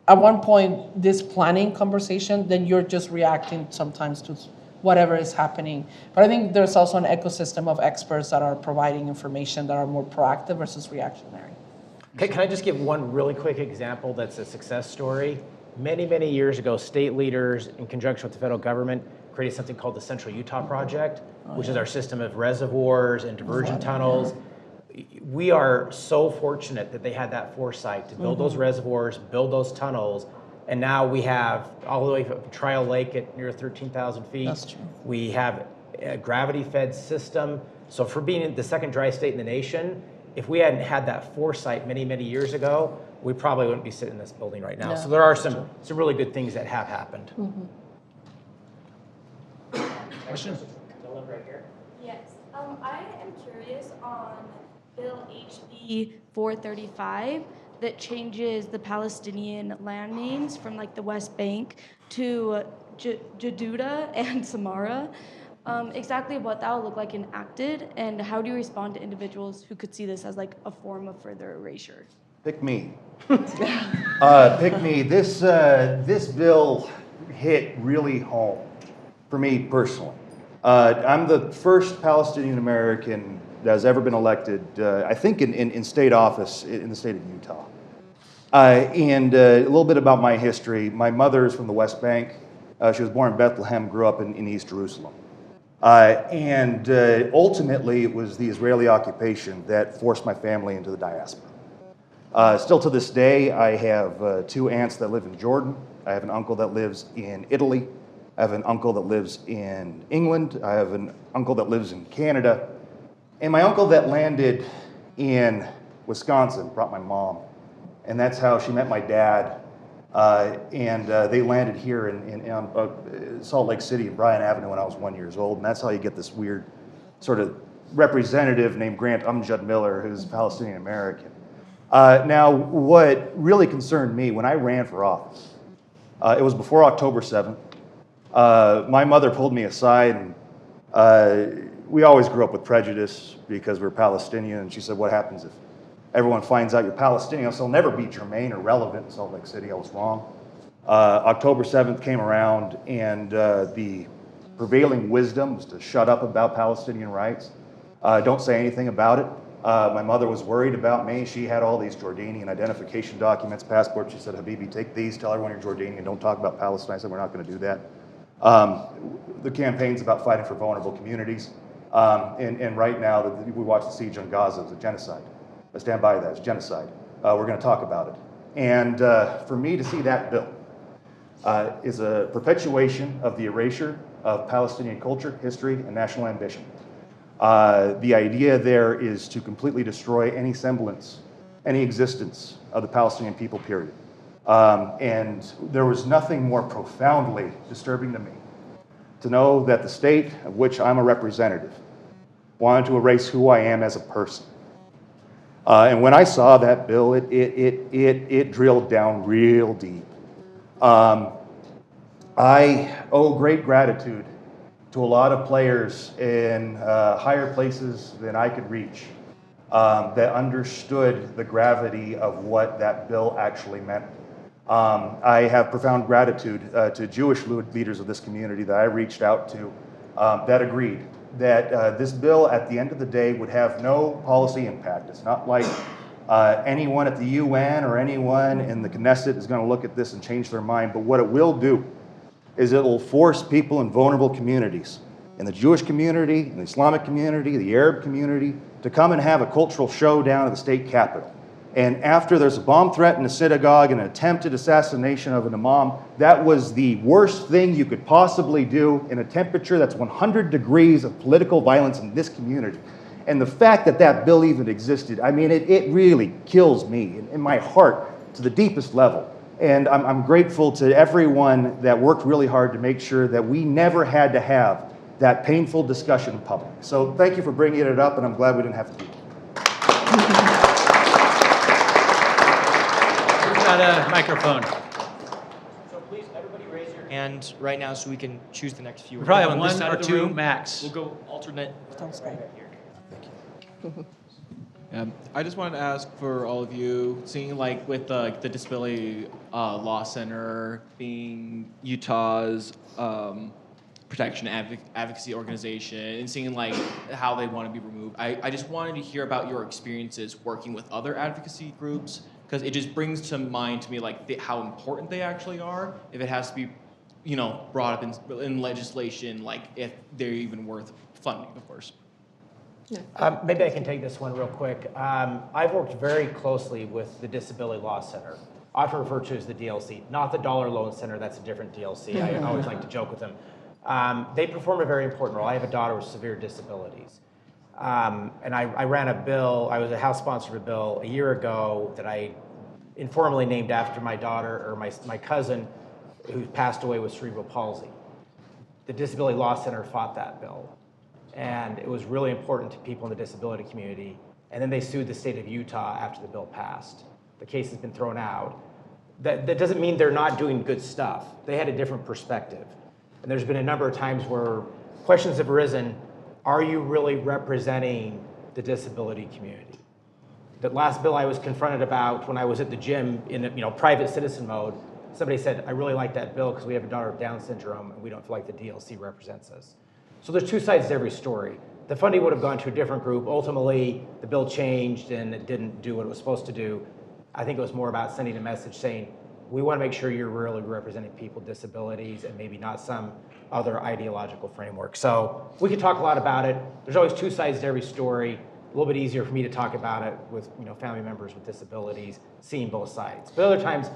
Speaker 4: at one point, this planning conversation, then you're just reacting sometimes to whatever is happening. But I think there's also an ecosystem of experts that are providing information that are more proactive versus reactionary.
Speaker 5: Okay, can I just give one really quick example that's a success story? Many, many years ago, state leaders, in conjunction with the federal government, created something called the Central Utah Project, which is our system of reservoirs and diversion tunnels. We are so fortunate that they had that foresight to build those reservoirs, build those tunnels, and now we have all the way from Trial Lake at near 13,000 feet.
Speaker 4: That's true.
Speaker 5: We have a gravity-fed system. So for being the second dry state in the nation, if we hadn't had that foresight many, many years ago, we probably wouldn't be sitting in this building right now.
Speaker 4: Yeah.
Speaker 5: So there are some really good things that have happened.
Speaker 7: Question?
Speaker 8: Yes, I am curious on Bill HB 435 that changes the Palestinian land names from like the West Bank to Jaduda and Samara. Exactly what that will look like enacted, and how do you respond to individuals who could see this as like a form of further erasure?
Speaker 6: Pick me. Pick me. This bill hit really home for me personally. I'm the first Palestinian American that has ever been elected, I think, in state office in the state of Utah. And a little bit about my history. My mother is from the West Bank. She was born in Bethlehem, grew up in East Jerusalem. And ultimately, it was the Israeli occupation that forced my family into the diaspora. Still to this day, I have two aunts that live in Jordan. I have an uncle that lives in Italy. I have an uncle that lives in England. I have an uncle that lives in Canada. And my uncle that landed in Wisconsin brought my mom. And that's how she met my dad. And they landed here in Salt Lake City, in Bryan Avenue, when I was 1 year old. And that's how you get this weird sort of representative named Grant Amjad Miller, who's Palestinian American. Now, what really concerned me when I ran for office, it was before October 7th. My mother pulled me aside, and we always grew up with prejudice because we're Palestinian. And she said, what happens if everyone finds out you're Palestinian? So it'll never be germane or relevant in Salt Lake City. I was wrong. October 7th came around, and the prevailing wisdom was to shut up about Palestinian rights. Don't say anything about it. My mother was worried about me. She had all these Jordanian identification documents, passports. She said, Habibi, take these, tell everyone you're Jordanian, don't talk about Palestine. I said, we're not going to do that. The campaign's about fighting for vulnerable communities. And right now, we watch the siege on Gaza as a genocide. I stand by that, it's genocide. We're going to talk about it. And for me to see that bill is a perpetuation of the erasure of Palestinian culture, history, and national ambition. The idea there is to completely destroy any semblance, any existence of the Palestinian people, period. And there was nothing more profoundly disturbing to me to know that the state of which I'm a representative wanted to erase who I am as a person. And when I saw that bill, it drilled down real deep. I owe great gratitude to a lot of players in higher places than I could reach that understood the gravity of what that bill actually meant. I have profound gratitude to Jewish leaders of this community that I reached out to that agreed that this bill at the end of the day would have no policy impact. It's not like anyone at the UN or anyone in the Knesset is going to look at this and change their mind, but what it will do is it will force people in vulnerable communities, in the Jewish community, in the Islamic community, the Arab community, to come and have a cultural showdown at the state capitol. And after there's a bomb threat in a synagogue and an attempted assassination of an imam, that was the worst thing you could possibly do in a temperature that's 100 degrees of political violence in this community. And the fact that that bill even existed, I mean, it really kills me in my heart to the deepest level. And I'm grateful to everyone that worked really hard to make sure that we never had to have that painful discussion in public. So thank you for bringing it up, and I'm glad we didn't have to do it.
Speaker 2: Who's got a microphone?
Speaker 9: So please, everybody raise your hand right now so we can choose the next few.
Speaker 2: We probably have
Speaker 9: On this
Speaker 2: one
Speaker 9: side
Speaker 2: or
Speaker 9: of the
Speaker 2: two
Speaker 9: room.
Speaker 2: max.
Speaker 9: We'll go alternate.
Speaker 4: Sounds great.
Speaker 10: I just wanted to ask for all of you, seeing like with the Disability Law Center being Utah's protection advocacy organization, and seeing like how they want to be removed. I just wanted to hear about your experiences working with other advocacy groups, because it just brings to mind to me like how important they actually are. If it has to be, brought up in legislation, like if they're even worth funding, of course.
Speaker 5: Maybe I can take this one real quick. I've worked very closely with the Disability Law Center, often referred to as the DLC, not the Dollar Loan Center. That's a different DLC. I always like to joke with them. They perform a very important role. I have a daughter with severe disabilities. And I ran a bill, I was a House sponsor of a bill a year ago that I informally named after my daughter, or my cousin, who passed away with cerebral palsy. The Disability Law Center fought that bill. And it was really important to people in the disability community. And then they sued the state of Utah after the bill passed. The case has been thrown out. That doesn't mean they're not doing good stuff. They had a different perspective. And there's been a number of times where questions have arisen, are you really representing the disability community? The last bill I was confronted about when I was at the gym in private citizen mode, somebody said, I really like that bill because we have a daughter with Down syndrome and we don't feel like the DLC represents us. So there's two sides to every story. The funding would have gone to a different group. Ultimately, the bill changed and it didn't do what it was supposed to do. I think it was more about sending a message saying, we want to make sure you're really representing people with disabilities and maybe not some other ideological framework. So we could talk a lot about it. There's always two sides to every story. A little bit easier for me to talk about it with family members with disabilities, seeing both sides. But other times,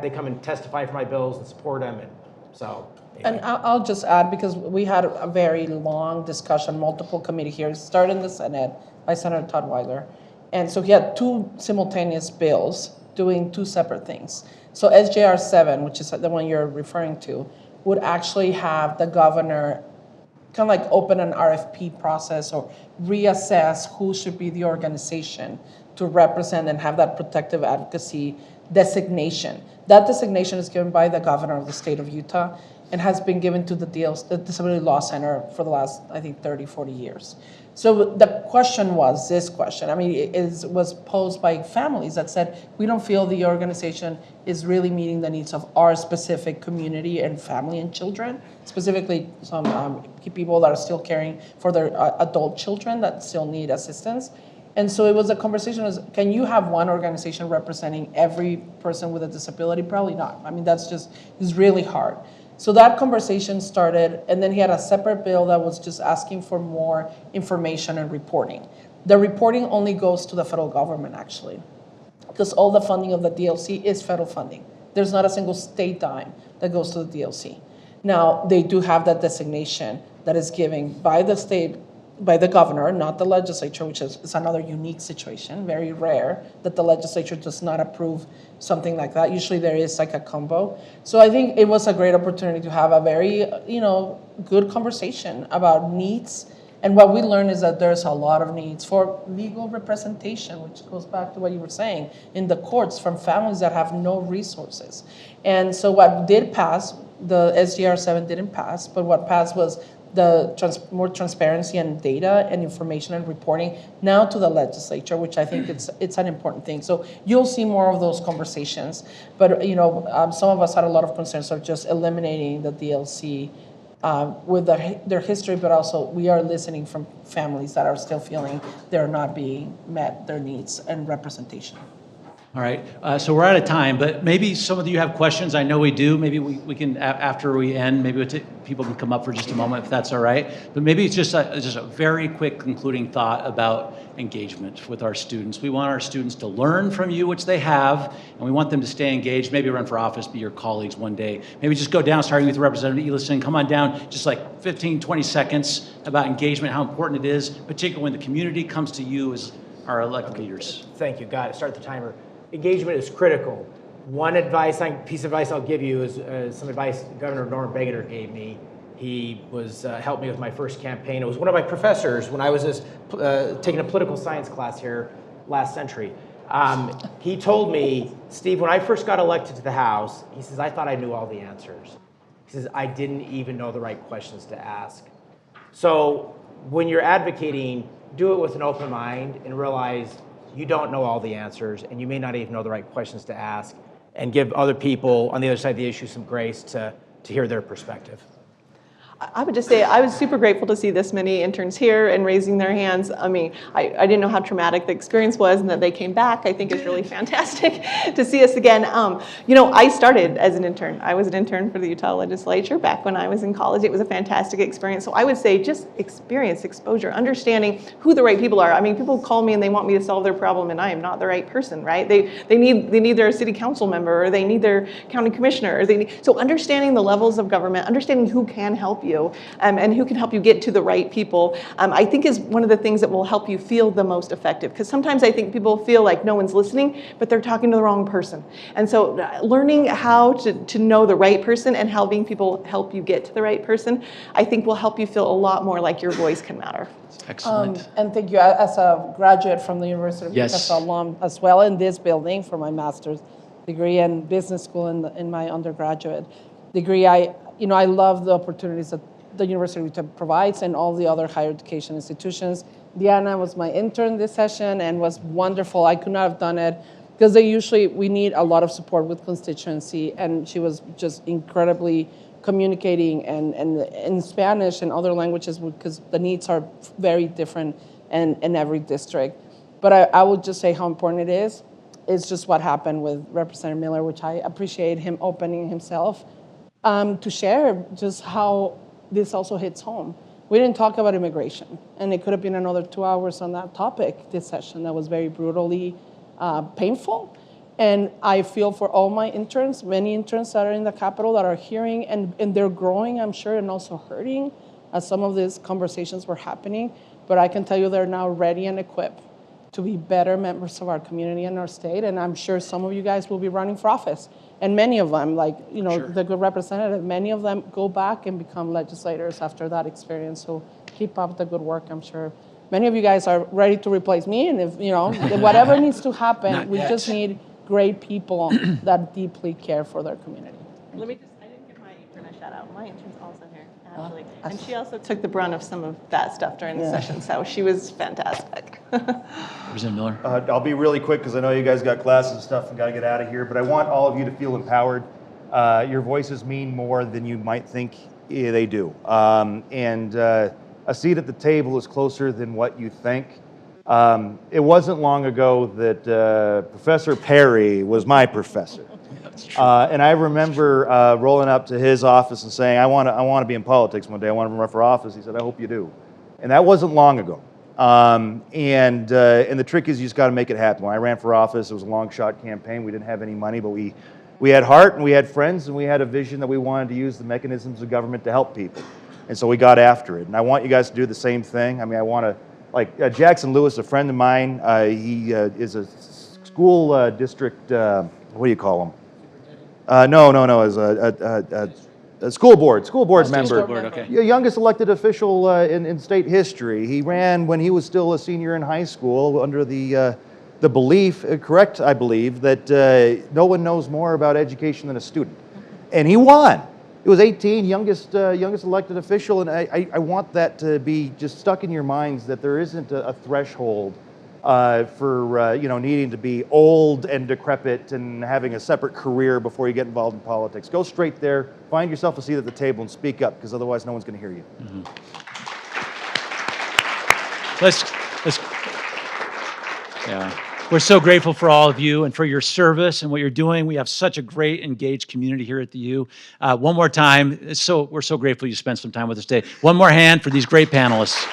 Speaker 5: they come and testify for my bills and support them, and so. Anyway.
Speaker 4: And I'll just add, because we had a very long discussion, multiple committee hearings, started in the Senate by Senator Todd Weiler. And so he had two simultaneous bills doing two separate things. So SJR 7, which is the one you're referring to, would actually have the governor kind of like open an RFP process or reassess who should be the organization to represent and have that protective advocacy designation. That designation is given by the governor of the state of Utah and has been given to the Disability Law Center for the last, I think, 30, 40 years. So the question was this question. I mean, it was posed by families that said, we don't feel the organization is really meeting the needs of our specific community and family and children, specifically some people that are still caring for their adult children that still need assistance. And so it was a conversation, can you have one organization representing every person with a disability? Probably not. I mean, it's really hard. So that conversation started, and then he had a separate bill that was just asking for more information and reporting. The reporting only goes to the federal government, actually, because all the funding of the DLC is federal funding. There's not a single state dime that goes to the DLC. Now, they do have that designation that is given by the state, by the governor, not the legislature, which is another unique situation, very rare that the legislature does not approve something like that. Usually there is like a combo. So I think it was a great opportunity to have a very, good conversation about needs. And what we learned is that there's a lot of needs for legal representation, which goes back to what you were saying, in the courts from families that have no resources. And so what did pass, the SJR 7 didn't pass, but what passed was more transparency and data and information and reporting now to the legislature, which I think it's an important thing. So you'll see more of those conversations. But some of us had a lot of concerns of just eliminating the DLC with their history, but also we are listening from families that are still feeling they're not being met, their needs and representation.
Speaker 2: All right, so we're out of time, but maybe some of you have questions. I know we do. Maybe we can, after we end, maybe people can come up for just a moment if that's all right. But maybe it's just a very quick concluding thought about engagement with our students. We want our students to learn from you, which they have, and we want them to stay engaged, maybe run for office, be your colleagues one day. Maybe just go down, starting with Representative Elisson, come on down, just like 15, 20 seconds about engagement, how important it is, particularly when the community comes to you as our elected leaders.
Speaker 5: Thank you. Got it. Start the timer. Engagement is critical. One piece of advice I'll give you is some advice Governor Norm Begener gave me. He helped me with my first campaign. It was one of my professors when I was taking a political science class here last century. He told me, Steve, when I first got elected to the House, he says, I thought I knew all the answers. He says, I didn't even know the right questions to ask. So when you're advocating, do it with an open mind and realize you don't know all the answers, and you may not even know the right questions to ask, and give other people on the other side of the issue some grace to hear their perspective.
Speaker 3: I would just say I was super grateful to see this many interns here and raising their hands. I mean, I didn't know how traumatic the experience was, and that they came back, I think is really fantastic to see us again. You know, I started as an intern. I was an intern for the Utah legislature back when I was in college. It was a fantastic experience. So I would say just experience, exposure, understanding who the right people are. I mean, people call me and they want me to solve their problem, and I am not the right person, right? They need their city council member, or they need their county commissioner, or so understanding the levels of government, understanding who can help you, and who can help you get to the right people, I think is one of the things that will help you feel the most effective. Because sometimes I think people feel like no one's listening, but they're talking to the wrong person. And so learning how to know the right person and helping people help you get to the right person, I think will help you feel a lot more like your voice can matter.
Speaker 2: Excellent.
Speaker 4: And thank you, as a graduate from the University of
Speaker 2: Yes.
Speaker 4: Utah, alum as well in this building for my master's degree and business school in my undergraduate degree. I love the opportunities that the University of Utah provides and all the other higher education institutions. Diana was my intern this session and was wonderful. I could not have done it because we need a lot of support with constituency, and she was just incredibly communicating and in Spanish and other languages because the needs are very different in every district. But I would just say how important it is. It's just what happened with Representative Miller, which I appreciate him opening himself to share just how this also hits home. We didn't talk about immigration, and it could have been another 2 hours on that topic this session. That was very brutally painful. And I feel for all my interns, many interns that are in the Capitol that are hearing, and they're growing, I'm sure, and also hurting as some of these conversations were happening. But I can tell you they're now ready and equipped to be better members of our community and our state. And I'm sure some of you guys will be running for office. And many of them, the good representative, many of them go back and become legislators after that experience. So keep up the good work. I'm sure many of you guys are ready to replace me. And if, whatever needs to happen, we just need great people that deeply care for their community.
Speaker 3: I didn't give my intern a shout out. My intern's also here, Ashley. And she also took the brunt of some of that stuff during the session. So she was fantastic.
Speaker 2: Representative Miller.
Speaker 6: I'll be really quick because I know you guys got classes and stuff and got to get out of here, but I want all of you to feel empowered. Your voices mean more than you might think they do. And a seat at the table is closer than what you think. It wasn't long ago that Professor Perry was my professor.
Speaker 2: That's true.
Speaker 6: And I remember rolling up to his office and saying, I want to be in politics one day. I want to run for office. He said, I hope you do. And that wasn't long ago. And the trick is you just got to make it happen. When I ran for office, it was a long shot campaign. We didn't have any money, but we had heart and we had friends and we had a vision that we wanted to use the mechanisms of government to help people. And so we got after it. And I want you guys to do the same thing. I mean, I want to, Jackson Lewis, a friend of mine, he is a school district, what do you call him? No, as a school board member.
Speaker 2: School board, okay.
Speaker 6: Youngest elected official in state history. He ran when he was still a senior in high school under the belief, correct, I believe, that no one knows more about education than a student. And he won. He was 18, youngest elected official, and I want that to be just stuck in your minds that there isn't a threshold for needing to be old and decrepit and having a separate career before you get involved in politics. Go straight there, find yourself a seat at the table, and speak up, because otherwise no one's going to hear you.
Speaker 2: Mm-hmm. Let's We're so grateful for all of you and for your service and what you're doing. We have such a great, engaged community here at the U. One more time, we're so grateful you spent some time with us today. One more hand for these great panelists.